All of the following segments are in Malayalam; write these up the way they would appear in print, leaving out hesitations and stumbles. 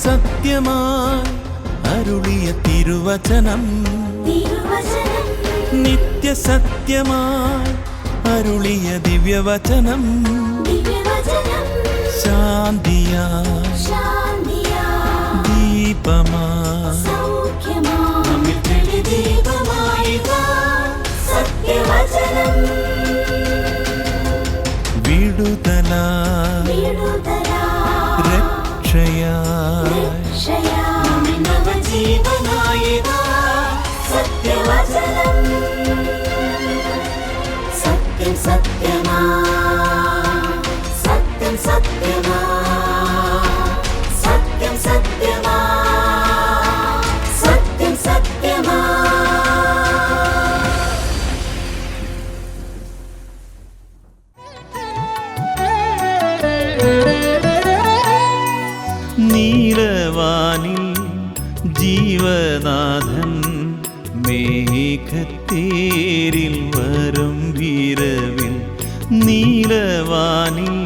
സത്യമായി അരുളിയ തിരുവചനം, നിത്യസത്യമായി അരുളിയ ദിവ്യവചനം, ശാന്തിയായി ദീപമായി നമ്മിൽ വിടുതലായി രക്ഷയായി സത്യവചനം സത്യം സത്യമാ സത്യം സത്യമാ സത്യം സത്യമാ സത്യം സത്യമാ. നീലവാനിൽ ജീവനാഥൻ മേഘത്തേരിൽ വരും വിരവിൽ, നീലവാനിൽ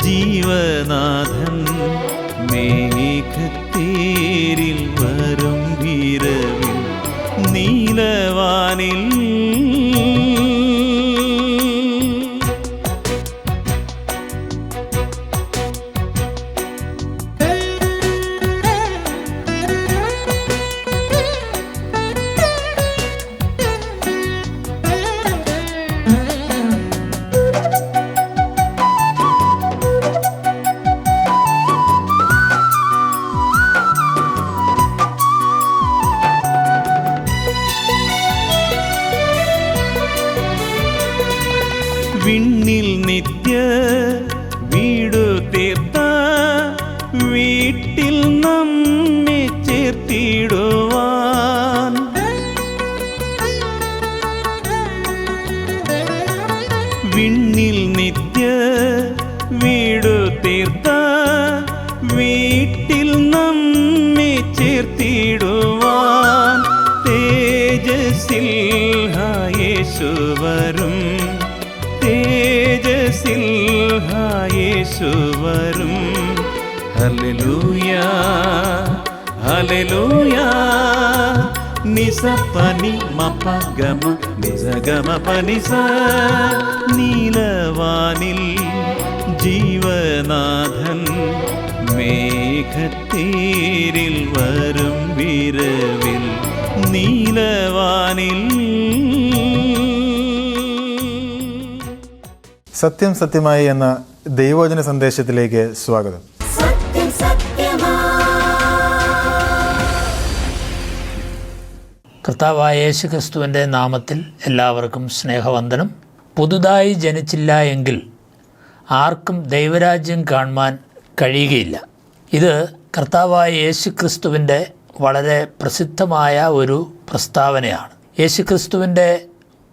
ജീവനാഥൻ മേഘത്തേരിൽ വരും വിരവിൽ, നീലവാനിൽ വിണ്ണിൽ നിത്യ വീടു തീർത്ത വീട്ടിൽ നമ്മെ ചേർത്തിടുവാൻ, വിണ്ണിൽ നിത്യ വീടു തീർത്ത വീട്ടിൽ നമ്മെ ചേർത്തിടുവാൻ, തേജസ്സിൽ യേശു വരും, തേജസ്സിൽ യേശു വരും. Hallelujah hallelujah. നിസപനി മപഗമ നിസഗമ പനിസ, നീലവാനിൽ ജീവനാഥൻ മേഘത്തേരിൽ വരും വിരവിൽ, നീലവാനിൽ. സത്യം സത്യമായി എന്ന ദൈവവചന സന്ദേശത്തിലേക്ക് സ്വാഗതം. സത്യം സത്യമാ. കർത്താവായ യേശു ക്രിസ്തുവിൻ്റെ നാമത്തിൽ എല്ലാവർക്കും സ്നേഹവന്ദനം. പുതുതായി ജനിച്ചില്ല എങ്കിൽ ആർക്കും ദൈവരാജ്യം കാണുവാൻ കഴിയുകയില്ല. ഇത് കർത്താവായ യേശു ക്രിസ്തുവിൻ്റെ വളരെ പ്രസിദ്ധമായ ഒരു പ്രസ്താവനയാണ്. യേശു ക്രിസ്തുവിൻ്റെ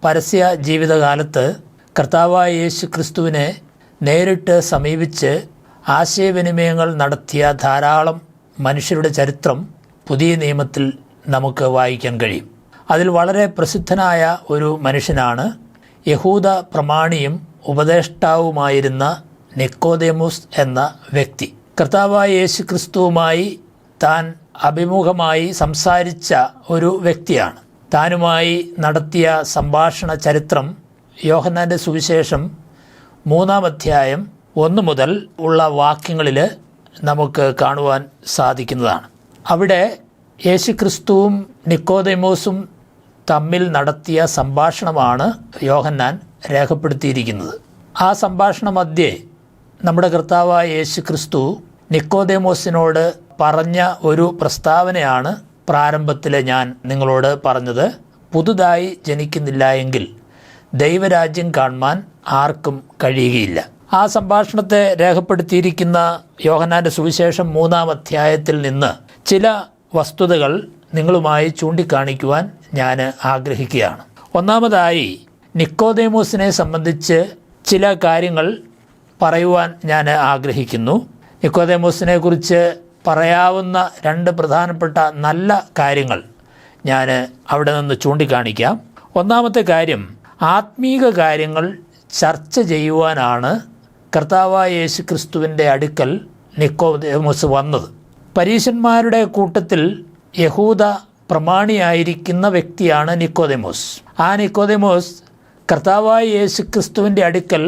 പരസ്യ ജീവിതകാലത്ത് കർത്താവായ യേശു ക്രിസ്തുവിനെ നേരിട്ട് സമീപിച്ച് ആശയവിനിമയങ്ങൾ നടത്തിയ ധാരാളം മനുഷ്യരുടെ ചരിത്രം പുതിയ നിയമത്തിൽ നമുക്ക് വായിക്കാൻ കഴിയും. അതിൽ വളരെ പ്രസിദ്ധനായ ഒരു മനുഷ്യനാണ് യഹൂദ പ്രമാണിയും ഉപദേഷ്ടാവുമായിരുന്ന നിക്കോദേമോസ് എന്ന വ്യക്തി. കർത്താവായ യേശു ക്രിസ്തുവുമായി താൻ അഭിമുഖമായി സംസാരിച്ച ഒരു വ്യക്തിയാണ്. താനുമായി നടത്തിയ സംഭാഷണ ചരിത്രം യോഹന്നാൻ്റെ സുവിശേഷം 3-ാം അധ്യായം 1 മുതൽ ഉള്ള വാക്യങ്ങളിൽ നമുക്ക് കാണുവാൻ സാധിക്കുന്നതാണ്. അവിടെ യേശുക്രിസ്തുവും നിക്കോദേമോസും തമ്മിൽ നടത്തിയ സംഭാഷണമാണ് യോഹന്നാൻ രേഖപ്പെടുത്തിയിരിക്കുന്നത്. ആ സംഭാഷണ മധ്യേ നമ്മുടെ കർത്താവായ യേശുക്രിസ്തു നിക്കോദേമോസിനോട് പറഞ്ഞ ഒരു പ്രസ്താവനയാണ് പ്രാരംഭത്തിൽ ഞാൻ നിങ്ങളോട് പറഞ്ഞത്. പുതുതായി ജനിക്കുന്നില്ല എങ്കിൽ ദൈവരാജ്യം കാണുവാൻ ആർക്കും കഴിയുകയില്ല. ആ സംഭാഷണത്തെ രേഖപ്പെടുത്തിയിരിക്കുന്ന യോഹന്നാൻ്റെ സുവിശേഷം 3-ാം അധ്യായത്തിൽ നിന്ന് ചില വസ്തുതകൾ നിങ്ങളുമായി ചൂണ്ടിക്കാണിക്കുവാൻ ഞാൻ ആഗ്രഹിക്കുകയാണ്. ഒന്നാമതായി നിക്കോദേമോസിനെ സംബന്ധിച്ച് ചില കാര്യങ്ങൾ പറയുവാൻ ഞാൻ ആഗ്രഹിക്കുന്നു. നിക്കോദേമോസിനെ കുറിച്ച് പറയാവുന്ന 2 പ്രധാനപ്പെട്ട നല്ല കാര്യങ്ങൾ ഞാൻ അവിടെ നിന്ന് ചൂണ്ടിക്കാണിക്കാം. ഒന്നാമത്തെ കാര്യം, ആത്മീക കാര്യങ്ങൾ ചർച്ച ചെയ്യുവാനാണ് കർത്താവായ യേശു ക്രിസ്തുവിൻ്റെ അടുക്കൽ നിക്കോദേമോസ് വന്നത്. പരീശന്മാരുടെ കൂട്ടത്തിൽ യഹൂദ പ്രമാണിയായിരിക്കുന്ന വ്യക്തിയാണ് നിക്കോദെമോസ്. ആ നിക്കോദെമോസ് കർത്താവായ യേശുക്രിസ്തുവിൻ്റെ അടുക്കൽ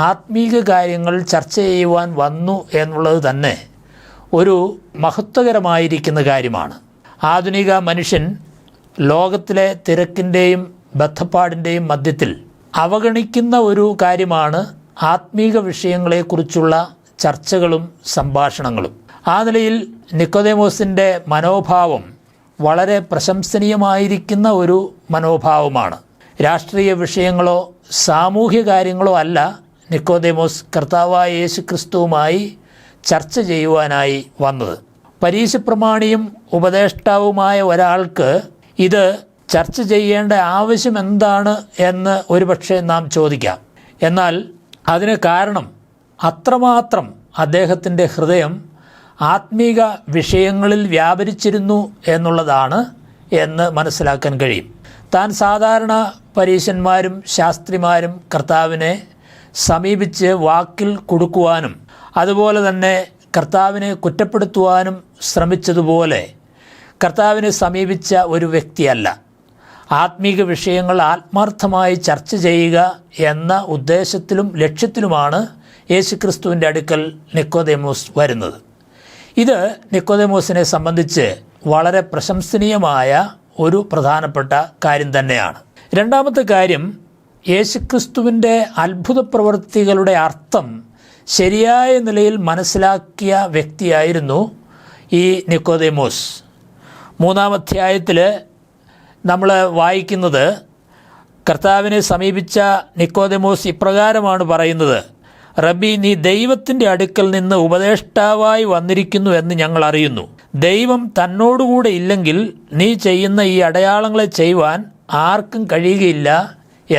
ആത്മീക കാര്യങ്ങൾ ചർച്ച ചെയ്യുവാൻ വന്നു എന്നുള്ളത് തന്നെ ഒരു മഹത്വകരമായിരിക്കുന്ന കാര്യമാണ്. ആധുനിക മനുഷ്യൻ ലോകത്തിലെ തിരക്കിൻ്റെയും ബദ്ധപ്പാടിൻ്റെയും മധ്യത്തിൽ അവഗണിക്കുന്ന ഒരു കാര്യമാണ് ആത്മീക വിഷയങ്ങളെക്കുറിച്ചുള്ള ചർച്ചകളും സംഭാഷണങ്ങളും. ആ നിലയിൽ നിക്കോദെമോസിൻ്റെ മനോഭാവം വളരെ പ്രശംസനീയമായിരിക്കുന്ന ഒരു മനോഭാവമാണ്. രാഷ്ട്രീയ വിഷയങ്ങളോ സാമൂഹ്യ കാര്യങ്ങളോ അല്ല നിക്കോദെമോസ് കർത്താവായ യേശുക്രിസ്തുവുമായി ചർച്ച ചെയ്യുവാനായി വന്നത്. പരീശപ്രമാണിയും ഉപദേഷ്ടാവുമായ ഒരാൾക്ക് ഇത് ചർച്ച ചെയ്യേണ്ട ആവശ്യം എന്താണ് എന്ന് ഒരുപക്ഷെ നാം ചോദിക്കാം. എന്നാൽ അതിന് കാരണം അത്രമാത്രം അദ്ദേഹത്തിൻ്റെ ഹൃദയം ആത്മീക വിഷയങ്ങളിൽ വ്യാപരിച്ചിരുന്നു എന്നുള്ളതാണ് എന്ന് മനസ്സിലാക്കാൻ കഴിയും. താൻ സാധാരണ പരീശന്മാരും ശാസ്ത്രിമാരും കർത്താവിനെ സമീപിച്ച് വാക്കിൽ കൊടുക്കുവാനും അതുപോലെ തന്നെ കർത്താവിനെ കുറ്റപ്പെടുത്തുവാനും ശ്രമിച്ചതുപോലെ കർത്താവിനെ സമീപിച്ച ഒരു വ്യക്തിയല്ല. ആത്മീക വിഷയങ്ങൾ ആത്മാർത്ഥമായി ചർച്ച ചെയ്യുക എന്ന ഉദ്ദേശത്തിലും ലക്ഷ്യത്തിലുമാണ് യേശുക്രിസ്തുവിൻ്റെ അടുക്കൽ നിക്കോദെമോസ് വരുന്നത്. ഇത് നിക്കോദെമോസിനെ സംബന്ധിച്ച് വളരെ പ്രശംസനീയമായ ഒരു പ്രധാനപ്പെട്ട കാര്യം തന്നെയാണ്. രണ്ടാമത്തെ കാര്യം, യേശുക്രിസ്തുവിൻ്റെ അത്ഭുത പ്രവൃത്തികളുടെ അർത്ഥം ശരിയായ നിലയിൽ മനസ്സിലാക്കിയ വ്യക്തിയായിരുന്നു ഈ നിക്കോദെമോസ്. 3-ാം അധ്യായത്തിൽ നമ്മൾ വായിക്കുന്നത് കർത്താവിനെ സമീപിച്ച നിക്കോദെമോസ് ഇപ്രകാരമാണ് പറയുന്നത്: റബ്ബി, നീ ദൈവത്തിൻ്റെ അടുക്കൽ നിന്ന് ഉപദേഷ്ടാവായി വന്നിരിക്കുന്നു എന്ന് ഞങ്ങൾ അറിയുന്നു. ദൈവം തന്നോടുകൂടെ ഇല്ലെങ്കിൽ നീ ചെയ്യുന്ന ഈ അടയാളങ്ങളെ ചെയ്യുവാൻ ആർക്കും കഴിയുകയില്ല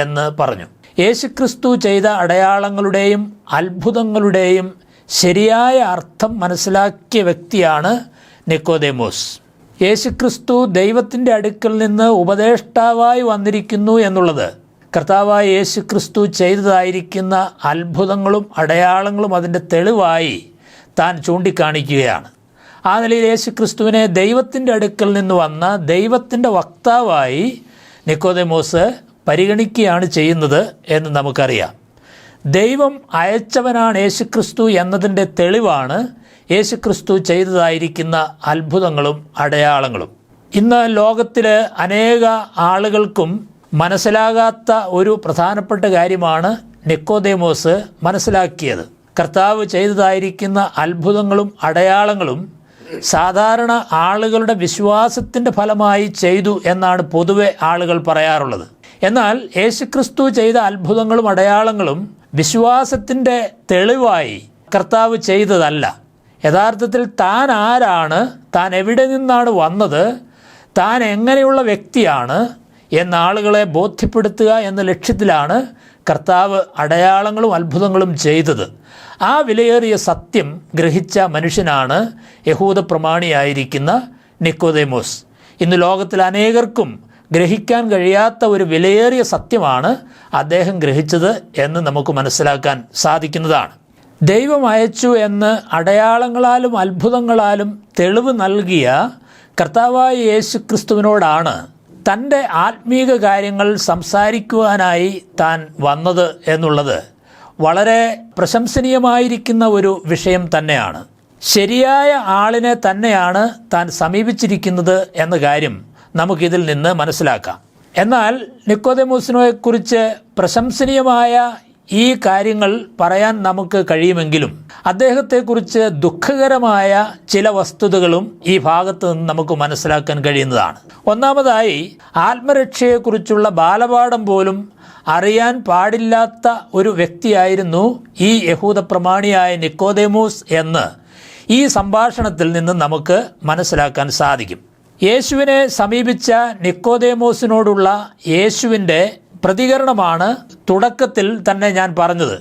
എന്ന് പറഞ്ഞു. യേശുക്രിസ്തു ചെയ്ത അടയാളങ്ങളുടെയും അത്ഭുതങ്ങളുടെയും ശരിയായ അർത്ഥം മനസ്സിലാക്കിയ വ്യക്തിയാണ് നിക്കോദെമോസ്. യേശുക്രിസ്തു ദൈവത്തിൻ്റെ അടുക്കൽ നിന്ന് ഉപദേഷ്ടാവായി വന്നിരിക്കുന്നു എന്നുള്ളത് കർത്താവായ യേശുക്രിസ്തു ചെയ്തതായിരിക്കുന്ന അത്ഭുതങ്ങളും അടയാളങ്ങളും അതിൻ്റെ തെളിവായി താൻ ചൂണ്ടിക്കാണിക്കുകയാണ്. ആ നിലയിൽ യേശുക്രിസ്തുവിനെ ദൈവത്തിൻ്റെ അടുക്കൽ നിന്ന് വന്ന ദൈവത്തിൻ്റെ വക്താവായി നിക്കോദെമോസ് പരിഗണിക്കുകയാണ് ചെയ്യുന്നത് എന്ന് നമുക്കറിയാം. ദൈവം അയച്ചവനാണ് യേശുക്രിസ്തു എന്നതിൻ്റെ തെളിവാണ് യേശുക്രിസ്തു ചെയ്തതായിരിക്കുന്ന അത്ഭുതങ്ങളും അടയാളങ്ങളും. ഇന്ന് ലോകത്തിൽ അനേക ആളുകൾക്കും മനസ്സിലാകാത്ത ഒരു പ്രധാനപ്പെട്ട കാര്യമാണ് നിക്കോദെമോസ് മനസ്സിലാക്കിയത്. കർത്താവ് ചെയ്തതായിരിക്കുന്ന അത്ഭുതങ്ങളും അടയാളങ്ങളും സാധാരണ ആളുകളുടെ വിശ്വാസത്തിൻ്റെ ഫലമായി ചെയ്തു എന്നാണ് പൊതുവെ ആളുകൾ പറയാറുള്ളത്. എന്നാൽ യേശുക്രിസ്തു ചെയ്ത അത്ഭുതങ്ങളും അടയാളങ്ങളും വിശ്വാസത്തിൻ്റെ തെളിവായി കർത്താവ് ചെയ്തതല്ല. യഥാർത്ഥത്തിൽ താൻ ആരാണ്, താൻ എവിടെ നിന്നാണ് വന്നത്, താൻ എങ്ങനെയുള്ള വ്യക്തിയാണ് എന്നാളുകളെ ബോധ്യപ്പെടുത്തുക എന്ന ലക്ഷ്യത്തിലാണ് കർത്താവ് അടയാളങ്ങളും അത്ഭുതങ്ങളും ചെയ്തത്. ആ വിലയേറിയ സത്യം ഗ്രഹിച്ച മനുഷ്യനാണ് യഹൂദ പ്രമാണിയായിരിക്കുന്ന നിക്കോദെമോസ്. ഇന്ന് ലോകത്തിൽ അനേകർക്കും ഗ്രഹിക്കാൻ കഴിയാത്ത ഒരു വിലയേറിയ സത്യമാണ് അദ്ദേഹം ഗ്രഹിച്ചത് എന്ന് നമുക്ക് മനസ്സിലാക്കാൻ സാധിക്കുന്നതാണ്. ദൈവം അയച്ചു എന്ന് അടയാളങ്ങളാലും അത്ഭുതങ്ങളാലും തെളിവ് നൽകിയ കർത്താവായ യേശുക്രിസ്തുവിനോടാണ് തൻ്റെ ആത്മീക കാര്യങ്ങൾ സംസാരിക്കുവാനായി താൻ വന്നത് എന്നുള്ളത് വളരെ പ്രശംസനീയമായിരിക്കുന്ന ഒരു വിഷയം തന്നെയാണ്. ശരിയായ ആളിനെ തന്നെയാണ് താൻ സമീപിച്ചിരിക്കുന്നത് എന്ന കാര്യം നമുക്കിതിൽ നിന്ന് മനസ്സിലാക്കാം. എന്നാൽ നിക്കോദെമോസിനെക്കുറിച്ച് പ്രശംസനീയമായ ഈ കാര്യങ്ങൾ പറയാൻ നമുക്ക് കഴിയുമെങ്കിലും അദ്ദേഹത്തെക്കുറിച്ച് ദുഃഖകരമായ ചില വസ്തുതകളും ഈ ഭാഗത്ത് നിന്ന് നമുക്ക് മനസ്സിലാക്കാൻ കഴിയുന്നതാണ്. ഒന്നാമതായി, ആത്മരക്ഷയെക്കുറിച്ചുള്ള ബാലപാഠം പോലും അറിയാൻ പാടില്ലാത്ത ഒരു വ്യക്തിയായിരുന്നു ഈ യഹൂദ പ്രമാണിയായ നിക്കോദെമോസ് എന്ന് ഈ സംഭാഷണത്തിൽ നിന്ന് നമുക്ക് മനസ്സിലാക്കാൻ സാധിക്കും. യേശുവിനെ സമീപിച്ച നിക്കോദെമോസിനോടുള്ള യേശുവിൻ്റെ പ്രതികരണമാണ് തുടക്കത്തിൽ തന്നെ ഞാൻ പറഞ്ഞത്.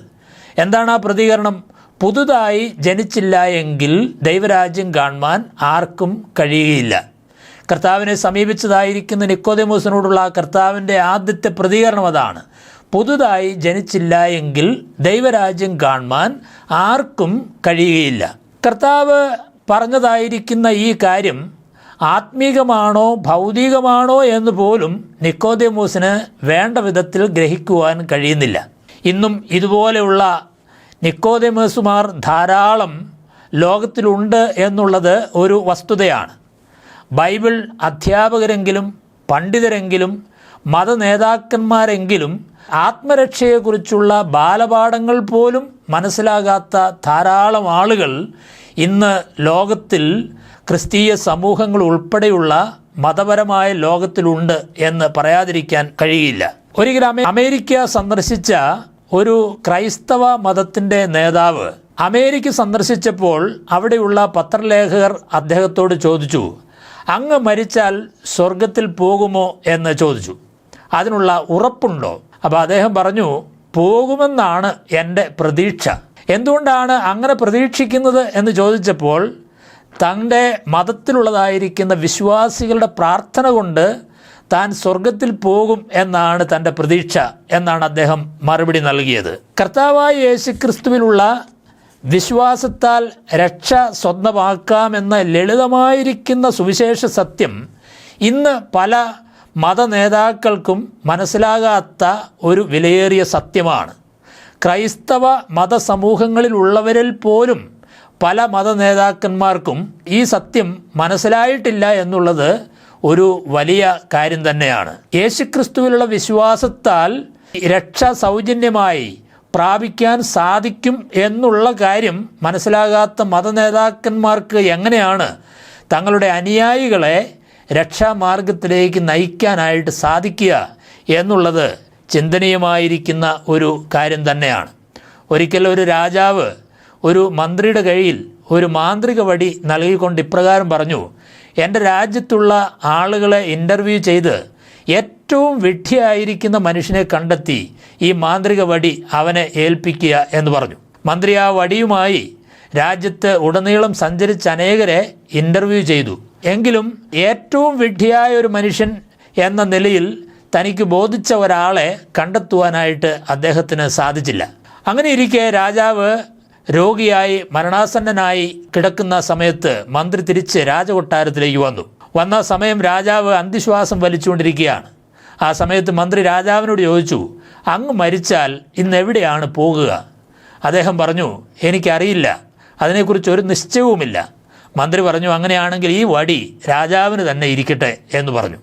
എന്താണ് ആ പ്രതികരണം? പുതുതായി ജനിച്ചില്ല എങ്കിൽ ദൈവരാജ്യം കാണുവാൻ ആർക്കും കഴിയുകയില്ല. കർത്താവിനെ സമീപിച്ചതായിരിക്കുന്ന നിക്കോദെമോസിനോടുള്ള കർത്താവിൻ്റെ ആദ്യത്തെ പ്രതികരണം അതാണ്. പുതുതായി ജനിച്ചില്ല എങ്കിൽ ദൈവരാജ്യം കാണുവാൻ ആർക്കും കഴിയുകയില്ല. കർത്താവ് പറഞ്ഞതായിരിക്കുന്ന ഈ കാര്യം ആത്മീകമാണോ ഭൗതികമാണോ എന്ന് പോലും നിക്കോദേമോസിന് വേണ്ട വിധത്തിൽ ഗ്രഹിക്കുവാൻ കഴിയുന്നില്ല. ഇന്നും ഇതുപോലെയുള്ള നിക്കോദേമോസുമാർ ധാരാളം ലോകത്തിലുണ്ട് എന്നുള്ളത് ഒരു വസ്തുതയാണ്. ബൈബിൾ അധ്യാപകരെങ്കിലും പണ്ഡിതരെങ്കിലും മതനേതാക്കന്മാരെങ്കിലും ആത്മരക്ഷയെക്കുറിച്ചുള്ള ബാലപാഠങ്ങൾ പോലും മനസ്സിലാകാത്ത ധാരാളം ആളുകൾ ഇന്ന് ലോകത്തിൽ ക്രിസ്തീയ സമൂഹങ്ങൾ ഉൾപ്പെടെയുള്ള മതപരമായ ലോകത്തിലുണ്ട് എന്ന് പറയാതിരിക്കാൻ കഴിയില്ല. ഒരിക്കലും അമേരിക്ക സന്ദർശിച്ച ഒരു ക്രൈസ്തവ മതത്തിൻ്റെ നേതാവ് അമേരിക്ക സന്ദർശിച്ചപ്പോൾ അവിടെയുള്ള പത്രലേഖകർ അദ്ദേഹത്തോട് ചോദിച്ചു, അങ്ങ് മരിച്ചാൽ സ്വർഗത്തിൽ പോകുമോ എന്ന് ചോദിച്ചു. അതിനുള്ള ഉറപ്പുണ്ടോ? അപ്പോൾ അദ്ദേഹം പറഞ്ഞു, പോകുമെന്നാണ് എൻ്റെ പ്രതീക്ഷ. എന്തുകൊണ്ടാണ് അങ്ങനെ പ്രതീക്ഷിക്കുന്നത് എന്ന് ചോദിച്ചപ്പോൾ തൻ്റെ മതത്തിലുള്ളതായിരിക്കുന്ന വിശ്വാസികളുടെ പ്രാർത്ഥന കൊണ്ട് താൻ സ്വർഗത്തിൽ പോകും എന്നാണ് തൻ്റെ പ്രതീക്ഷ എന്നാണ് അദ്ദേഹം മറുപടി നൽകിയത്. കർത്താവായ യേശുക്രിസ്തുവിലുള്ള വിശ്വാസത്താൽ രക്ഷ സ്വന്തമാക്കാമെന്ന ലളിതമായിരിക്കുന്ന സുവിശേഷ സത്യം ഇന്ന് പല മതനേതാക്കൾക്കും മനസ്സിലാകാത്ത ഒരു വിലയേറിയ സത്യമാണ്. ക്രൈസ്തവ മതസമൂഹങ്ങളിലുള്ളവരിൽ പോലും പല മതനേതാക്കന്മാർക്കും ഈ സത്യം മനസ്സിലായിട്ടില്ല എന്നുള്ളത് ഒരു വലിയ കാര്യം തന്നെയാണ്. യേശുക്രിസ്തുവിലുള്ള വിശ്വാസത്താൽ രക്ഷ സൗജന്യമായി പ്രാപിക്കാൻ സാധിക്കും എന്നുള്ള കാര്യം മനസ്സിലാകാത്ത മതനേതാക്കന്മാർക്ക് എങ്ങനെയാണ് തങ്ങളുടെ അനുയായികളെ രക്ഷാമാർഗത്തിലേക്ക് നയിക്കാനായിട്ട് സാധിക്കുക എന്നുള്ളത് ചിന്തനീയമായിരിക്കുന്ന ഒരു കാര്യം തന്നെയാണ്. ഒരിക്കൽ ഒരു രാജാവ് ഒരു മന്ത്രിയുടെ കയ്യിൽ ഒരു മാന്ത്രിക വടി നൽകിക്കൊണ്ട് ഇപ്രകാരം പറഞ്ഞു, എൻ്റെ രാജ്യത്തുള്ള ആളുകളെ ഇൻ്റർവ്യൂ ചെയ്ത് ഏറ്റവും വിഡ്ഢിയായിരിക്കുന്ന മനുഷ്യനെ കണ്ടെത്തി ഈ മാന്ത്രിക വടി അവനെ ഏൽപ്പിക്കുക എന്ന് പറഞ്ഞു. മന്ത്രി ആ വടിയുമായി രാജ്യത്ത് ഉടനീളം സഞ്ചരിച്ച് അനേകരെ ഇൻ്റർവ്യൂ ചെയ്തു. എങ്കിലും ഏറ്റവും വിഡ്ഢിയായ ഒരു മനുഷ്യൻ എന്ന നിലയിൽ തനിക്ക് ബോധിച്ച ഒരാളെ കണ്ടെത്തുവാനായിട്ട് അദ്ദേഹത്തിന് സാധിച്ചില്ല. അങ്ങനെ ഇരിക്കെ രാജാവ് രോഗിയായി മരണാസന്നനായി കിടക്കുന്ന സമയത്ത് മന്ത്രി തിരിച്ച് രാജകൊട്ടാരത്തിലേക്ക് വന്ന സമയം രാജാവ് അന്ത്യശ്വാസം വലിച്ചുകൊണ്ടിരിക്കുകയാണ്. ആ സമയത്ത് മന്ത്രി രാജാവിനോട് ചോദിച്ചു, അങ്ങ് മരിച്ചാൽ ഇന്ന് എവിടെയാണ് പോകുക? അദ്ദേഹം പറഞ്ഞു, എനിക്കറിയില്ല, അതിനെക്കുറിച്ച് ഒരു നിശ്ചയവുമില്ല. മന്ത്രി പറഞ്ഞു, അങ്ങനെയാണെങ്കിൽ ഈ വടി രാജാവിന് തന്നെ ഇരിക്കട്ടെ എന്ന് പറഞ്ഞു.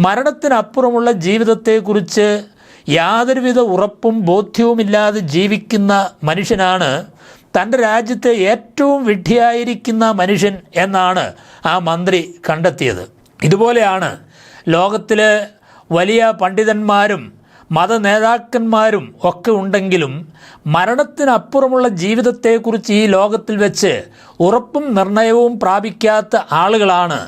മരണത്തിനപ്പുറമുള്ള ജീവിതത്തെക്കുറിച്ച് യാതൊരുവിധ ഉറപ്പും ബോധ്യവുമില്ലാതെ ജീവിക്കുന്ന മനുഷ്യനാണ് തൻ്റെ രാജ്യത്തെ ഏറ്റവും വിഡ്ഢിയായിരിക്കുന്ന മനുഷ്യൻ എന്നാണ് ആ മന്ത്രി കണ്ടെത്തിയത്. ഇതുപോലെയാണ് ലോകത്തിൽ വലിയ പണ്ഡിതന്മാരും മതനേതാക്കന്മാരും ഒക്കെ ഉണ്ടെങ്കിലും മരണത്തിനപ്പുറമുള്ള ജീവിതത്തെക്കുറിച്ച് ഈ ലോകത്തിൽ വെച്ച് ഉറപ്പും നിർണയവും പ്രാപിക്കാത്ത ആളുകളാണ്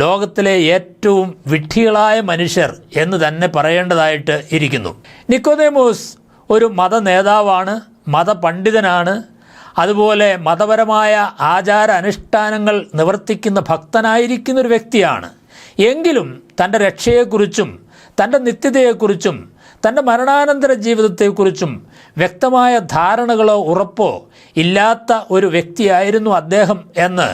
ലോകത്തിലെ ഏറ്റവും വിഡ്ഢികളായ മനുഷ്യർ എന്ന് തന്നെ പറയേണ്ടതായിട്ട് ഇരിക്കുന്നു. നിക്കോദേമോസ് ഒരു മതനേതാവാണ്, മതപണ്ഡിതനാണ്, അതുപോലെ മതപരമായ ആചാര അനുഷ്ഠാനങ്ങൾ നിവർത്തിക്കുന്ന ഭക്തനായിരിക്കുന്ന ഒരു വ്യക്തിയാണ്. എങ്കിലും തൻ്റെ രക്ഷയെക്കുറിച്ചും തൻ്റെ നിത്യതയെക്കുറിച്ചും തൻ്റെ മരണാനന്തര ജീവിതത്തെക്കുറിച്ചും വ്യക്തമായ ധാരണകളോ ഉറപ്പോ ഇല്ലാത്ത ഒരു വ്യക്തിയായിരുന്നു അദ്ദേഹം എന്ന്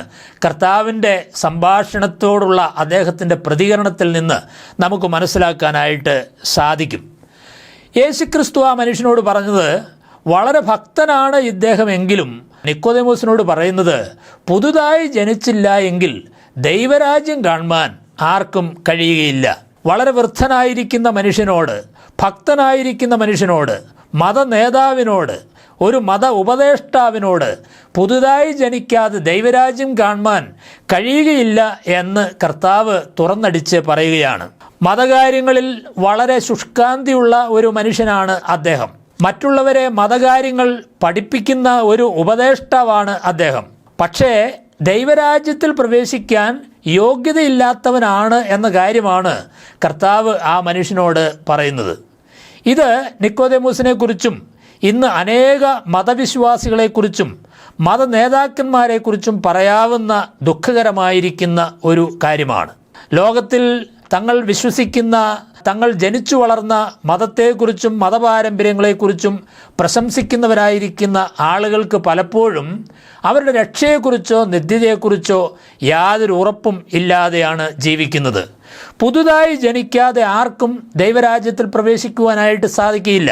കർത്താവിൻ്റെ സംഭാഷണത്തോടുള്ള അദ്ദേഹത്തിൻ്റെ പ്രതികരണത്തിൽ നിന്ന് നമുക്ക് മനസ്സിലാക്കാനായിട്ട് സാധിക്കും. യേശുക്രിസ്തു ആ മനുഷ്യനോട് പറഞ്ഞത്, വളരെ ഭക്തനാണ് ഇദ്ദേഹമെങ്കിലും നിക്കോദേമോസിനോട് പറയുന്നത്, പുതുതായി ജനിച്ചില്ല എങ്കിൽ ദൈവരാജ്യം കാണുവാൻ ആർക്കും കഴിയുകയില്ല. വളരെ വൃദ്ധനായിരിക്കുന്ന മനുഷ്യനോട്, ഭക്തനായിരിക്കുന്ന മനുഷ്യനോട്, മതനേതാവിനോട്, ഒരു മത ഉപദേഷ്ടാവിനോട് പുതുതായി ജനിക്കാതെ ദൈവരാജ്യം കാണുവാൻ കഴിയുകയില്ല എന്ന് കർത്താവ് തുറന്നടിച്ച് പറയുകയാണ്. മതകാര്യങ്ങളിൽ വളരെ ശുഷ്കാന്തിയുള്ള ഒരു മനുഷ്യനാണ് അദ്ദേഹം. മറ്റുള്ളവരെ മതകാര്യങ്ങൾ പഠിപ്പിക്കുന്ന ഒരു ഉപദേഷ്ടാവാണ് അദ്ദേഹം. പക്ഷേ ദൈവരാജ്യത്തിൽ പ്രവേശിക്കാൻ യോഗ്യതയില്ലാത്തവനാണ് എന്ന കാര്യമാണ് കർത്താവ് ആ മനുഷ്യനോട് പറയുന്നത്. ഇത് നിക്കോദേമോസിനെക്കുറിച്ചും ഇന്ന് അനേക മതവിശ്വാസികളെക്കുറിച്ചും മതനേതാക്കന്മാരെക്കുറിച്ചും പറയാവുന്ന ദുഃഖകരമായിരിക്കുന്ന ഒരു കാര്യമാണ്. ലോകത്തിൽ തങ്ങൾ വിശ്വസിക്കുന്ന, തങ്ങൾ ജനിച്ചു വളർന്ന മതത്തെക്കുറിച്ചും മതപാരമ്പര്യങ്ങളെക്കുറിച്ചും പ്രശംസിക്കുന്നവരായിരിക്കുന്ന ആളുകൾക്ക് പലപ്പോഴും അവരുടെ രക്ഷയെക്കുറിച്ചോ നിത്യതയെക്കുറിച്ചോ യാതൊരു ഉറപ്പും ഇല്ലാതെയാണ് ജീവിക്കുന്നത്. പുതുതായി ജനിക്കാതെ ആർക്കും ദൈവരാജ്യത്തിൽ പ്രവേശിക്കുവാനായിട്ട് സാധിക്കുകയില്ല.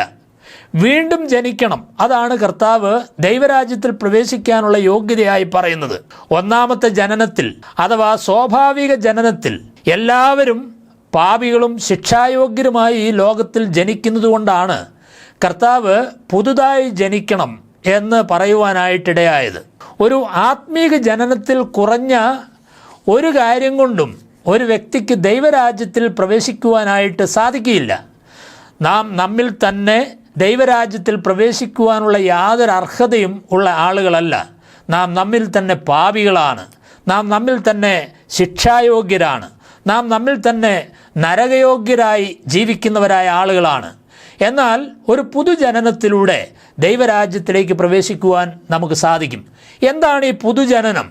വീണ്ടും ജനിക്കണം. അതാണ് കർത്താവ് ദൈവരാജ്യത്തിൽ പ്രവേശിക്കാനുള്ള യോഗ്യതയായി പറയുന്നത്. ഒന്നാമത്തെ ജനനത്തിൽ അഥവാ സ്വാഭാവിക ജനനത്തിൽ എല്ലാവരും പാപികളും ശിക്ഷായോഗ്യരുമായി ഈ ലോകത്തിൽ ജനിക്കുന്നതുകൊണ്ടാണ് കർത്താവ് പുതുതായി ജനിക്കണം എന്ന് പറയുവാനായിട്ടിടയായത്. ഒരു ആത്മീക ജനനത്തിൽ കുറഞ്ഞ ഒരു കാര്യം കൊണ്ടും ഒരു വ്യക്തിക്ക് ദൈവരാജ്യത്തിൽ പ്രവേശിക്കുവാനായിട്ട് സാധിക്കുകയില്ല. നാം നമ്മിൽ തന്നെ ദൈവരാജ്യത്തിൽ പ്രവേശിക്കുവാനുള്ള യാതൊരു അർഹതയും ഉള്ള ആളുകളല്ല. നാം നമ്മിൽ തന്നെ പാപികളാണ്. നാം നമ്മിൽ തന്നെ ശിക്ഷായോഗ്യരാണ്. നാം നമ്മിൽ തന്നെ നരകയോഗ്യരായി ജീവിക്കുന്നവരായ ആളുകളാണ്. എന്നാൽ ഒരു പുതുജനനത്തിലൂടെ ദൈവരാജ്യത്തിലേക്ക് പ്രവേശിക്കുവാൻ നമുക്ക് സാധിക്കും. എന്താണ് ഈ പുതുജനനം?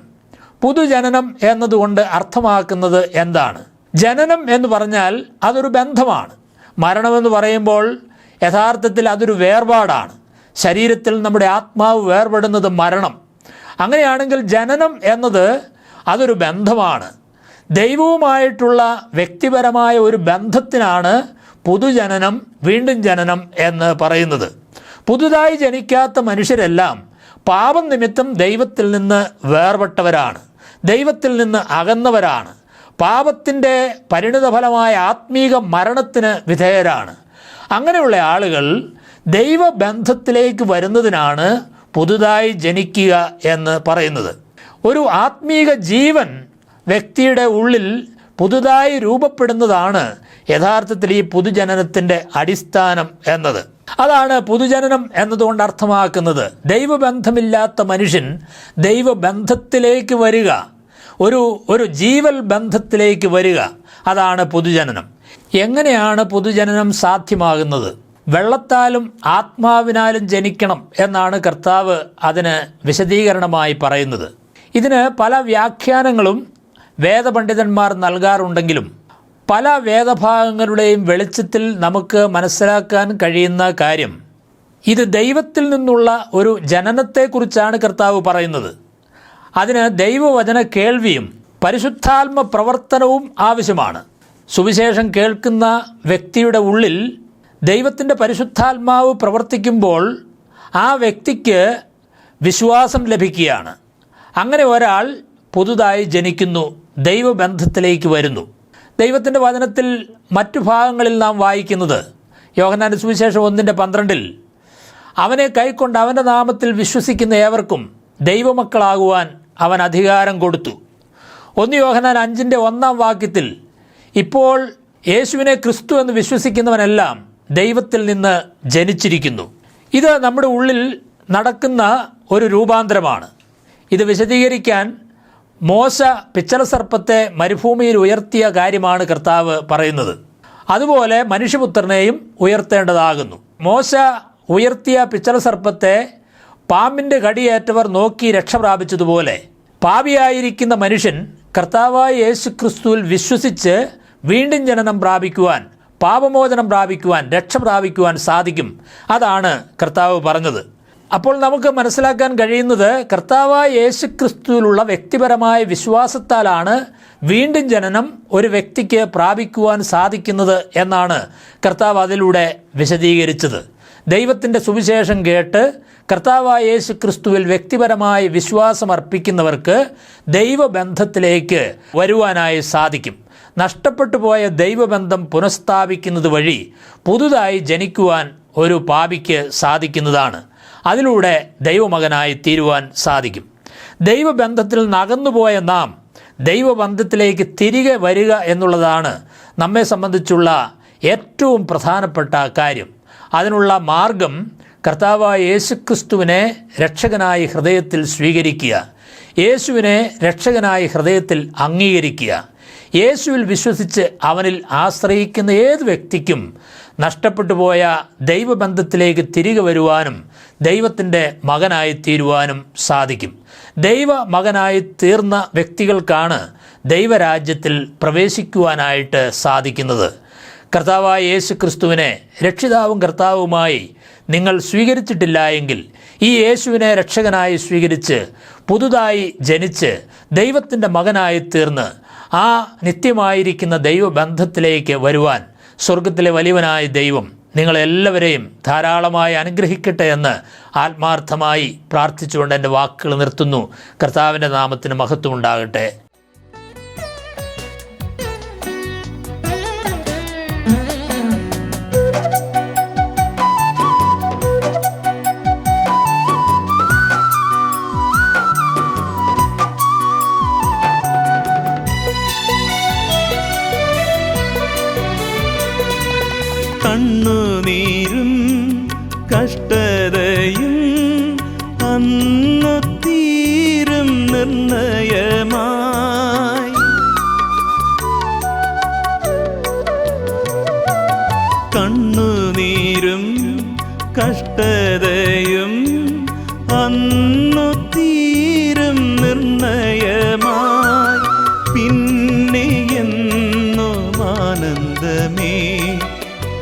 പുതുജനനം എന്നതുകൊണ്ട് അർത്ഥമാക്കുന്നത് എന്താണ്? ജനനം എന്ന് പറഞ്ഞാൽ അതൊരു ബന്ധമാണ്. മരണമെന്ന് പറയുമ്പോൾ യഥാർത്ഥത്തിൽ അതൊരു വേർപാടാണ്. ശരീരത്തിൽ നമ്മുടെ ആത്മാവ് വേർപെടുന്നത് മരണം. അങ്ങനെയാണെങ്കിൽ ജനനം എന്നത് അതൊരു ബന്ധമാണ്. ദൈവവുമായിട്ടുള്ള വ്യക്തിപരമായ ഒരു ബന്ധത്തിനാണ് പുതുജനനം, വീണ്ടും ജനനം എന്ന് പറയുന്നത്. പുതുതായി ജനിക്കാത്ത മനുഷ്യരെല്ലാം പാപം നിമിത്തം ദൈവത്തിൽ നിന്ന് വേർപെട്ടവരാണ്, ദൈവത്തിൽ നിന്ന് അകന്നവരാണ്, പാപത്തിൻ്റെ പരിണിതഫലമായ ആത്മീക മരണത്തിന് വിധേയരാണ്. അങ്ങനെയുള്ള ആളുകൾ ദൈവബന്ധത്തിലേക്ക് വരുന്നതിനാണ് പുതുതായി ജനിക്കുക എന്ന് പറയുന്നത്. ഒരു ആത്മീക ജീവൻ വ്യക്തിയുടെ ഉള്ളിൽ പുതുതായി രൂപപ്പെടുന്നതാണ് യഥാർത്ഥത്തിൽ ഈ പുതുജനനത്തിൻ്റെ അടിസ്ഥാനം എന്നത്. അതാണ് പുതുജനനം എന്നതുകൊണ്ട് അർത്ഥമാക്കുന്നത്. ദൈവബന്ധമില്ലാത്ത മനുഷ്യൻ ദൈവബന്ധത്തിലേക്ക് വരിക, ഒരു ജീവൽ ബന്ധത്തിലേക്ക് വരിക. അതാണ് പുതുജനനം. എങ്ങനെയാണ് പുതുജനനം സാധ്യമാകുന്നത്? വെള്ളത്താലും ആത്മാവിനാലും ജനിക്കണം എന്നാണ് കർത്താവ് അതിന് വിശദീകരണമായി പറയുന്നത്. ഇതിന് പല വ്യാഖ്യാനങ്ങളും വേദപണ്ഡിതന്മാർ നൽകാറുണ്ടെങ്കിലും പല വേദഭാഗങ്ങളുടെയും വെളിച്ചത്തിൽ നമുക്ക് മനസ്സിലാക്കാൻ കഴിയുന്ന കാര്യം, ഇത് ദൈവത്തിൽ നിന്നുള്ള ഒരു ജനനത്തെക്കുറിച്ചാണ് കർത്താവ് പറയുന്നത്. അതിന് ദൈവവചന കേൾവിയും പരിശുദ്ധാത്മ പ്രവർത്തനവും ആവശ്യമാണ്. സുവിശേഷം കേൾക്കുന്ന വ്യക്തിയുടെ ഉള്ളിൽ ദൈവത്തിൻ്റെ പരിശുദ്ധാത്മാവ് പ്രവർത്തിക്കുമ്പോൾ ആ വ്യക്തിക്ക് വിശ്വാസം ലഭിക്കുകയാണ്. അങ്ങനെ ഒരാൾ പുതുതായി ജനിക്കുന്നു, ദൈവബന്ധത്തിലേക്ക് വരുന്നു. ദൈവത്തിൻ്റെ വചനത്തിൽ മറ്റു ഭാഗങ്ങളിൽ നാം വായിക്കുന്നത്, യോഹന്നാന്റെ സുവിശേഷം 1:12 അവനെ കൈക്കൊണ്ട് അവൻ്റെ നാമത്തിൽ വിശ്വസിക്കുന്ന ഏവർക്കും ദൈവമക്കളാകുവാൻ അവൻ അധികാരം കൊടുത്തു. 1 യോഹന്നാൻ 5:1 ഇപ്പോൾ യേശുവിനെ ക്രിസ്തു എന്ന് വിശ്വസിക്കുന്നവനെല്ലാം ദൈവത്തിൽ നിന്ന് ജനിച്ചിരിക്കുന്നു. ഇത് നമ്മുടെ ഉള്ളിൽ നടക്കുന്ന ഒരു രൂപാന്തരമാണ്. ഇത് വിശദീകരിക്കാൻ മോശ പിച്ചള സർപ്പത്തെ മരുഭൂമിയിൽ ഉയർത്തിയ കാര്യമാണ് കർത്താവ് പറയുന്നത്. അതുപോലെ മനുഷ്യപുത്രനെയും ഉയർത്തേണ്ടതാകുന്നു. മോശ ഉയർത്തിയ പിച്ചള സർപ്പത്തെ പാമ്പിൻ്റെ കടിയേറ്റവർ നോക്കി രക്ഷ പ്രാപിച്ചതുപോലെ പാപിയായിരിക്കുന്ന മനുഷ്യൻ കർത്താവായ യേശു ക്രിസ്തുവിൽ വിശ്വസിച്ച് വീണ്ടും ജനനം പ്രാപിക്കുവാൻ, പാപമോചനം പ്രാപിക്കുവാൻ, രക്ഷ പ്രാപിക്കുവാൻ സാധിക്കും. അതാണ് കർത്താവ് പറഞ്ഞത്. അപ്പോൾ നമുക്ക് മനസ്സിലാക്കാൻ കഴിയുന്നത് കർത്താവായ യേശു ക്രിസ്തുവിലുള്ള വ്യക്തിപരമായ വിശ്വാസത്താലാണ് വീണ്ടും ജനനം ഒരു വ്യക്തിക്ക് പ്രാപിക്കുവാൻ സാധിക്കുന്നത് എന്നാണ് കർത്താവ് അതിലൂടെ വിശദീകരിച്ചത്. ദൈവത്തിൻ്റെ സുവിശേഷം കേട്ട് കർത്താവായ യേശു ക്രിസ്തുവിൽ വ്യക്തിപരമായ വിശ്വാസം അർപ്പിക്കുന്നവർക്ക് ദൈവബന്ധത്തിലേക്ക് വരുവാനായി സാധിക്കും. നഷ്ടപ്പെട്ടു പോയ ദൈവബന്ധം പുനഃസ്ഥാപിക്കുന്നത് വഴി പുതുതായി ജനിക്കുവാൻ ഒരു പാപിക്ക് സാധിക്കുന്നതാണ്. അതിലൂടെ ദൈവമകനായി തീരുവാൻ സാധിക്കും. ദൈവബന്ധത്തിൽ നകന്നുപോയ നാം ദൈവബന്ധത്തിലേക്ക് തിരികെ വരിക എന്നുള്ളതാണ് നമ്മെ സംബന്ധിച്ചുള്ള ഏറ്റവും പ്രധാനപ്പെട്ട കാര്യം. അതിനുള്ള മാർഗം കർത്താവായ യേശുക്രിസ്തുവിനെ രക്ഷകനായി ഹൃദയത്തിൽ സ്വീകരിക്കുക, യേശുവിനെ രക്ഷകനായി ഹൃദയത്തിൽ അംഗീകരിക്കുക, യേശുവിൽ വിശ്വസിച്ച് അവനിൽ ആശ്രയിക്കുന്ന ഏത് വ്യക്തിക്കും നഷ്ടപ്പെട്ടു പോയ ദൈവബന്ധത്തിലേക്ക് തിരികെ വരുവാനും ദൈവത്തിൻ്റെ മകനായി തീരുവാനും സാധിക്കും. ദൈവ മകനായി തീർന്ന വ്യക്തികൾക്കാണ് ദൈവരാജ്യത്തിൽ പ്രവേശിക്കുവാനായിട്ട് സാധിക്കുന്നത്. കർത്താവായ യേശു ക്രിസ്തുവിനെ രക്ഷിതാവും കർത്താവുമായി നിങ്ങൾ സ്വീകരിച്ചിട്ടില്ല എങ്കിൽ ഈ യേശുവിനെ രക്ഷകനായി സ്വീകരിച്ച് പുതുതായി ജനിച്ച് ദൈവത്തിൻ്റെ മകനായി തീർന്ന് ആ നിത്യമായിരിക്കുന്ന ദൈവബന്ധത്തിലേക്ക് വരുവാൻ സ്വർഗത്തിലെ വലിയവനായ ദൈവം നിങ്ങളെല്ലാവരെയും ധാരാളമായി അനുഗ്രഹിക്കട്ടെ എന്ന് ആത്മാർത്ഥമായി പ്രാർത്ഥിച്ചുകൊണ്ട് എൻ്റെ വാക്കുകൾ നിർത്തുന്നു. കർത്താവിൻ്റെ നാമത്തിന് മഹത്വം ഉണ്ടാകട്ടെ. കണ്ണുനീരും കഷ്ടതയും അന്നു തീരും നിർണയമായി. കണ്ണുനീരും കഷ്ടതയും അന്നു തീരും നിർണയമായി. പിന്നെ എന്നും ആനന്ദമേ,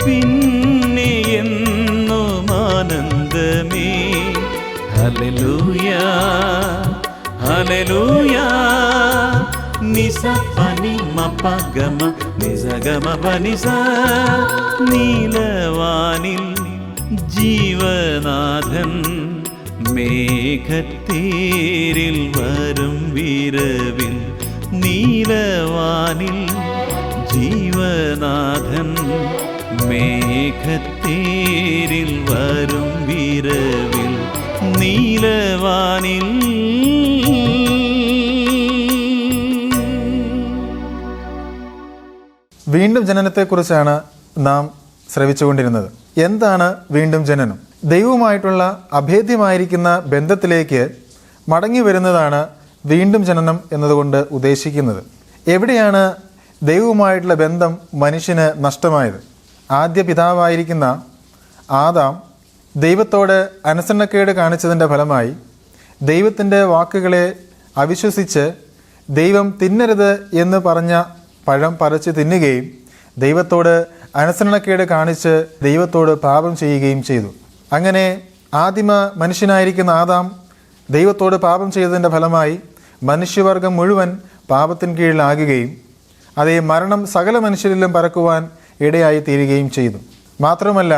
പിന്നെ എന്നും ആനന്ദമേ. Hallelujah hallelujah. നിസ പനി മപ ഗമ നിസ ഗമ പനിസ. നീലവാനിൽ ജീവനാഥൻ മേഘത്തേരിൽ വരും വിരവിൽ. നീലവാനിൽ ജീവനാഥൻ മേഘത്തേരിൽ വരും വിരവിൽ. നീലവാനിൽ. വീണ്ടും ജനനത്തെക്കുറിച്ചാണ് നാം ശ്രവിച്ചുകൊണ്ടിരുന്നത്. എന്താണ് വീണ്ടും ജനനം? ദൈവവുമായിട്ടുള്ള അഭേദ്യമായിരിക്കുന്ന ബന്ധത്തിലേക്ക് മടങ്ങി വരുന്നതാണ് വീണ്ടും ജനനം എന്നതുകൊണ്ട് ഉദ്ദേശിക്കുന്നത്. എവിടെയാണ് ദൈവവുമായിട്ടുള്ള ബന്ധം മനുഷ്യന് നഷ്ടമായത്? ആദ്യ പിതാവായിരിക്കുന്ന ആദാം ദൈവത്തോട് അനുസരണക്കേട് കാണിച്ചതിൻ്റെ ഫലമായി ദൈവത്തിൻ്റെ വാക്കുകളെ അവിശ്വസിച്ച് ദൈവം തിന്നരുത് എന്ന് പറഞ്ഞ പഴം പറിച്ച് തിന്നുകയും ദൈവത്തോട് അനുസരണക്കേട് കാണിച്ച് ദൈവത്തോട് പാപം ചെയ്യുകയും ചെയ്തു. അങ്ങനെ ആദിമ മനുഷ്യനായിരിക്കുന്ന ആദാം ദൈവത്തോട് പാപം ചെയ്തതിൻ്റെ ഫലമായി മനുഷ്യവർഗം മുഴുവൻ പാപത്തിന് കീഴിലാകുകയും അതേ മരണം സകല മനുഷ്യരിലും പരക്കുവാൻ ഇടയായി തീരുകയും ചെയ്തു. മാത്രമല്ല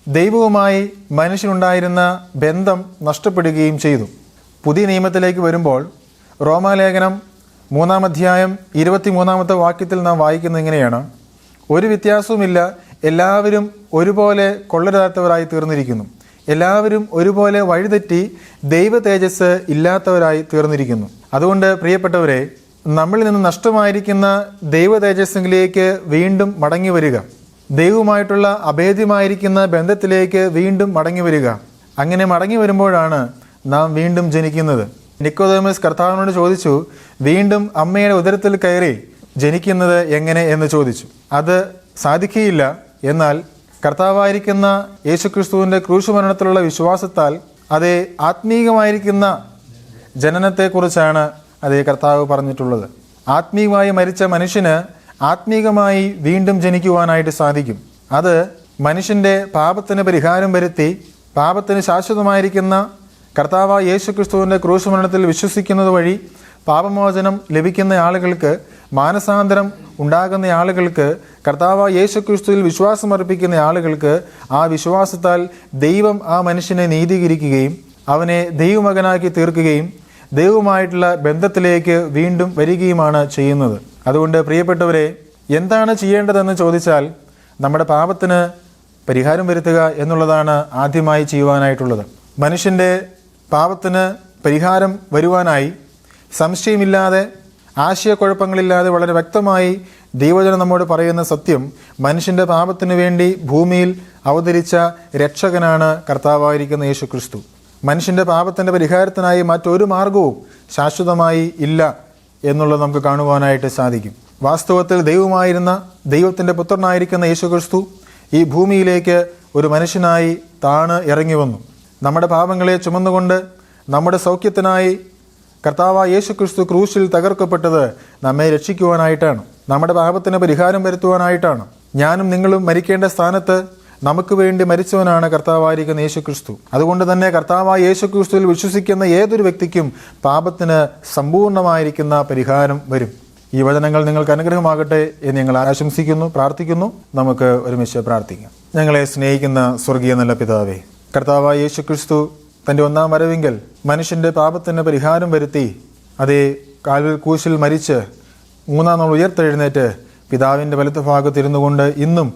ദൈവവുമായി മനുഷ്യനുണ്ടായിരുന്ന ബന്ധം നഷ്ടപ്പെടുകയും ചെയ്തു. പുതിയ നിയമത്തിലേക്ക് വരുമ്പോൾ റോമാലേഖനം 3-ാം അധ്യായം 23-ാമത്തെ വാക്യത്തിൽ നാം വായിക്കുന്നത് ഇങ്ങനെയാണ്: ഒരു വ്യത്യാസവുമില്ല, എല്ലാവരും ഒരുപോലെ കൊള്ളരുതാത്തവരായി തീർന്നിരിക്കുന്നു, എല്ലാവരും ഒരുപോലെ വഴിതെറ്റി ദൈവ തേജസ് ഇല്ലാത്തവരായി തീർന്നിരിക്കുന്നു. അതുകൊണ്ട് പ്രിയപ്പെട്ടവരെ, നമ്മളിൽ നിന്ന് നഷ്ടമായിരിക്കുന്ന ദൈവ തേജസ്സിലേക്ക് വീണ്ടും മടങ്ങി വരിക, ദൈവവുമായിട്ടുള്ള അഭേദ്യമായിരിക്കുന്ന ബന്ധത്തിലേക്ക് വീണ്ടും മടങ്ങി വരിക. അങ്ങനെ മടങ്ങി വരുമ്പോഴാണ് നാം വീണ്ടും ജനിക്കുന്നത്. നിക്കോദേമസ് കർത്താവിനോട് ചോദിച്ചു, വീണ്ടും അമ്മയുടെ ഉദരത്തിൽ കയറി ജനിക്കുന്നത് എങ്ങനെ എന്ന് ചോദിച്ചു. അത് സാധിക്കുകയില്ല. എന്നാൽ കർത്താവായിരിക്കുന്ന യേശുക്രിസ്തുവിൻ്റെ ക്രൂശുമരണത്തിലുള്ള വിശ്വാസത്താൽ അതേ ആത്മീകമായിരിക്കുന്ന ജനനത്തെക്കുറിച്ചാണ് അതേ കർത്താവ് പറഞ്ഞിട്ടുള്ളത്. ആത്മീയമായി മരിച്ച മനുഷ്യന് ആത്മീകമായി വീണ്ടും ജനിക്കുവാനായിട്ട് സാധിക്കും. അത് മനുഷ്യൻ്റെ പാപത്തിന് പരിഹാരം വരുത്തി പാപത്തിന് ശാശ്വതമായിരിക്കുന്ന കർത്താവ് യേശുക്രിസ്തുവിൻ്റെ ക്രൂശുമരണത്തിൽ വിശ്വസിക്കുന്നത് വഴി പാപമോചനം ലഭിക്കുന്ന ആളുകൾക്ക്, മാനസാന്തരം ഉണ്ടാകുന്ന ആളുകൾക്ക്, കർത്താവ് യേശുക്രിസ്തുവിൽ വിശ്വാസമർപ്പിക്കുന്ന ആളുകൾക്ക് ആ വിശ്വാസത്താൽ ദൈവം ആ മനുഷ്യനെ നീതീകരിക്കുകയും അവനെ ദൈവമകനാക്കി തീർക്കുകയും ദൈവവുമായിട്ടുള്ള ബന്ധത്തിലേക്ക് വീണ്ടും വരികയുമാണ് ചെയ്യുന്നത്. അതുകൊണ്ട് പ്രിയപ്പെട്ടവരെ, എന്താണ് ചെയ്യേണ്ടതെന്ന് ചോദിച്ചാൽ നമ്മുടെ പാപത്തിന് പരിഹാരം വരുത്തുക എന്നുള്ളതാണ് ആദ്യമായി ചെയ്യുവാനായിട്ടുള്ളത്. മനുഷ്യൻ്റെ പാപത്തിന് പരിഹാരം വരുവാനായി സംശയമില്ലാതെ, ആശയക്കുഴപ്പങ്ങളില്ലാതെ വളരെ വ്യക്തമായി ദൈവജനം നമ്മോട് പറയുന്ന സത്യം, മനുഷ്യൻ്റെ പാപത്തിനു വേണ്ടി ഭൂമിയിൽ അവതരിച്ച രക്ഷകനാണ് കർത്താവായിരിക്കുന്ന യേശുക്രിസ്തു. മനുഷ്യൻ്റെ പാപത്തിൻ്റെ പരിഹാരത്തിനായി മറ്റൊരു മാർഗവും ശാശ്വതമായി ഇല്ല എന്നുള്ളത് നമുക്ക് കാണുവാനായിട്ട് സാധിക്കും. വാസ്തവത്തിൽ ദൈവമായിരുന്ന ദൈവത്തിൻ്റെ പുത്രനായിരിക്കുന്ന യേശുക്രിസ്തു ഈ ഭൂമിയിലേക്ക് ഒരു മനുഷ്യനായി താണ് ഇറങ്ങി വന്നു. നമ്മുടെ പാപങ്ങളെ ചുമന്നുകൊണ്ട് നമ്മുടെ സൗഖ്യത്തിനായി കർത്താവായ യേശുക്രിസ്തു ക്രൂശിൽ തകർക്കപ്പെട്ടത് നമ്മെ രക്ഷിക്കുവാനായിട്ടാണ്, നമ്മുടെ പാപത്തിന് പരിഹാരം വരുത്തുവാനായിട്ടാണ്. ഞാനും നിങ്ങളും മരിക്കേണ്ട സ്ഥാനത്ത് നമുക്ക് വേണ്ടി മരിച്ചവനാണ് കർത്താവായിരിക്കുന്ന യേശുക്രിസ്തു. അതുകൊണ്ട് തന്നെ കർത്താവായ യേശുക്രിസ്തുവിൽ വിശ്വസിക്കുന്ന ഏതൊരു വ്യക്തിക്കും പാപത്തിന് സമ്പൂർണ്ണമായിരിക്കുന്ന പരിഹാരം വരും. ഈ വചനങ്ങൾ നിങ്ങൾക്ക് അനുഗ്രഹമാകട്ടെ എന്ന് ഞങ്ങൾ ആശംസിക്കുന്നു, പ്രാർത്ഥിക്കുന്നു. നമുക്ക് ഒരുമിച്ച് പ്രാർത്ഥിക്കാം. ഞങ്ങളെ സ്നേഹിക്കുന്ന സ്വർഗീയ നല്ല പിതാവേ, കർത്താവായ യേശുക്രിസ്തു തൻ്റെ ഒന്നാം വരവെങ്കിൽ മനുഷ്യൻ്റെ പാപത്തിന് പരിഹാരം വരുത്തി അതേ കാൽവരി ക്രൂശിൽ മരിച്ച് മൂന്നാം നാൾ ഉയർത്തെഴുന്നേറ്റ് പിതാവിൻ്റെ വലത്ത് ഭാഗത്തിരുന്നു കൊണ്ട് ഇന്നും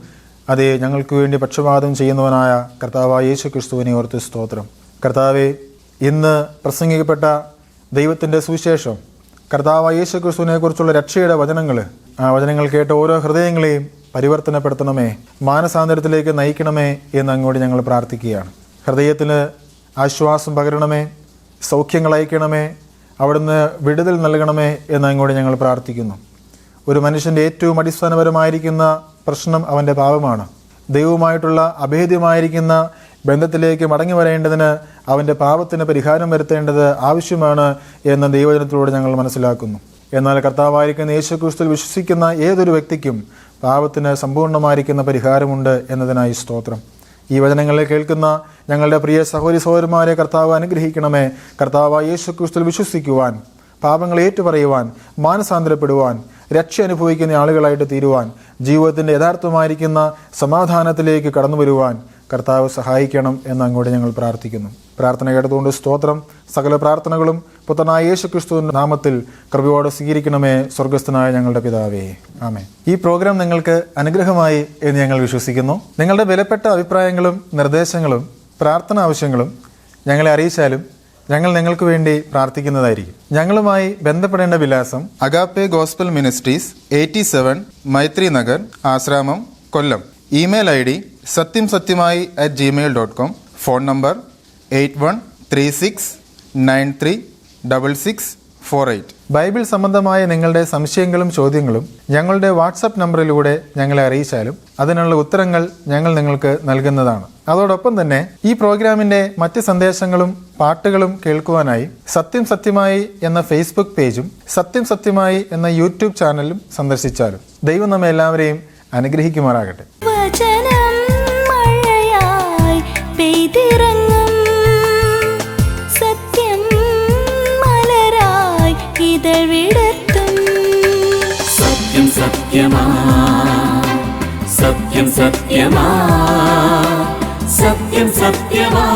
അതേ ഞങ്ങൾക്ക് വേണ്ടി പക്ഷപാതം ചെയ്യുന്നവനായ കർത്താവായ യേശുക്രിസ്തുവിനെ ഓർത്ത് സ്തോത്രം. കർത്താവെ, ഇന്ന് പ്രസംഗിക്കപ്പെട്ട ദൈവത്തിൻ്റെ സുവിശേഷം, കർത്താവായ യേശുക്രിസ്തുവിനെ കുറിച്ചുള്ള രക്ഷയുടെ വചനങ്ങൾ, ആ വചനങ്ങൾ കേട്ട ഓരോ ഹൃദയങ്ങളെയും പരിവർത്തനപ്പെടുത്തണമേ, മാനസാന്തരത്തിലേക്ക് നയിക്കണമേ എന്ന് അങ്ങോട്ട് ഞങ്ങൾ പ്രാർത്ഥിക്കുകയാണ്. ഹൃദയത്തിന് ആശ്വാസം പകരണമേ, സൗഖ്യങ്ങൾ അയക്കണമേ, അവിടുന്ന് വിടുതൽ നൽകണമേ എന്ന് അങ്ങോട്ട് ഞങ്ങൾ പ്രാർത്ഥിക്കുന്നു. ഒരു മനുഷ്യൻ്റെ ഏറ്റവും അടിസ്ഥാനപരമായിരിക്കുന്ന പ്രശ്നം അവൻ്റെ പാപമാണ്. ദൈവവുമായിട്ടുള്ള അഭേദ്യമായിരിക്കുന്ന ബന്ധത്തിലേക്ക് മടങ്ങി വരേണ്ടതിന് അവൻ്റെ പാപത്തിന് പരിഹാരം വരുത്തേണ്ടത് ആവശ്യമാണ് എന്ന ദൈവജനത്തിലൂടെ ഞങ്ങൾ മനസ്സിലാക്കുന്നു. എന്നാൽ കർത്താവായിരിക്കുന്ന യേശുക്രിസ്തുവിൽ വിശ്വസിക്കുന്ന ഏതൊരു വ്യക്തിക്കും പാപത്തിന് സമ്പൂർണ്ണമായിരിക്കുന്ന പരിഹാരമുണ്ട് എന്നതിനായി സ്തോത്രം. ഈ വചനങ്ങളെ കേൾക്കുന്ന ഞങ്ങളുടെ പ്രിയ സഹോദരി സഹോദരന്മാരെ കർത്താവ് അനുഗ്രഹിക്കണമേ. കർത്താവായ യേശുക്രിസ്തുവിൽ വിശ്വസിക്കുവാൻ, പാപങ്ങൾ ഏറ്റുപറയുവാൻ, മാനസാന്തരപ്പെടുവാൻ, രക്ഷ അനുഭവിക്കുന്ന ആളുകളായിട്ട് തീരുവാൻ, ജീവിതത്തിൻ്റെ യഥാർത്ഥമായിരിക്കുന്ന സമാധാനത്തിലേക്ക് കടന്നു വരുവാൻ കർത്താവ് സഹായിക്കണം എന്ന് അങ്ങോട്ട് ഞങ്ങൾ പ്രാർത്ഥിക്കുന്നു. പ്രാർത്ഥന കേട്ടതുകൊണ്ട് സ്തോത്രം. സകല പ്രാർത്ഥനകളും പുത്രനായ യേശുക്രിസ്തുവിൻ്റെ നാമത്തിൽ കൃപയോടെ സ്വീകരിക്കണമേ, സ്വർഗസ്ഥനായ ഞങ്ങളുടെ പിതാവേ, ആമേൻ. ഈ പ്രോഗ്രാം നിങ്ങൾക്ക് അനുഗ്രഹമായി എന്ന് ഞങ്ങൾ വിശ്വസിക്കുന്നു. നിങ്ങളുടെ വിലപ്പെട്ട അഭിപ്രായങ്ങളും നിർദ്ദേശങ്ങളും പ്രാർത്ഥന ആവശ്യങ്ങളും ഞങ്ങളെ അറിയിച്ചാലും ഞങ്ങൾ നിങ്ങൾക്ക് വേണ്ടി പ്രാർത്ഥിക്കുന്നതായിരിക്കും. ഞങ്ങളുമായി ബന്ധപ്പെടേണ്ട വിലാസം Agape Gospel Ministries 87 Maithri Nagar, Asramam, Kollam. Email ID satyamsatyamai@gmail.com. Phone number 8136936648. Bible സംബന്ധമായ നിങ്ങളുടെ സംശയങ്ങളും ചോദ്യങ്ങളും ഞങ്ങളുടെ വാട്സപ്പ് നമ്പറിലൂടെ ഞങ്ങളെ അറിയിച്ചാലും അതിനുള്ള ഉത്തരങ്ങൾ ഞങ്ങൾ നിങ്ങൾക്ക് നൽകുന്നതാണ്. അതോടൊപ്പം തന്നെ ഈ പ്രോഗ്രാമിൻ്റെ മറ്റ് സന്ദേശങ്ങളും പാട്ടുകളും കേൾക്കുവാനായി സത്യം സത്യമായി എന്ന ഫേസ്ബുക്ക് പേജും സത്യം സത്യമായി എന്ന യൂട്യൂബ് ചാനലും സന്ദർശിച്ചാലും ദൈവം നമ്മെ എല്ലാവരെയും അനുഗ്രഹിക്കുമാറാകട്ടെ. വചനം മഴയായി പെയ്തിറങ്ങും, സത്യം മലരായി ഇതൾവിടത്തും. സത്യം സത്യമാ, സത്യം സത്യമാ, സത്യം സത്യമാ.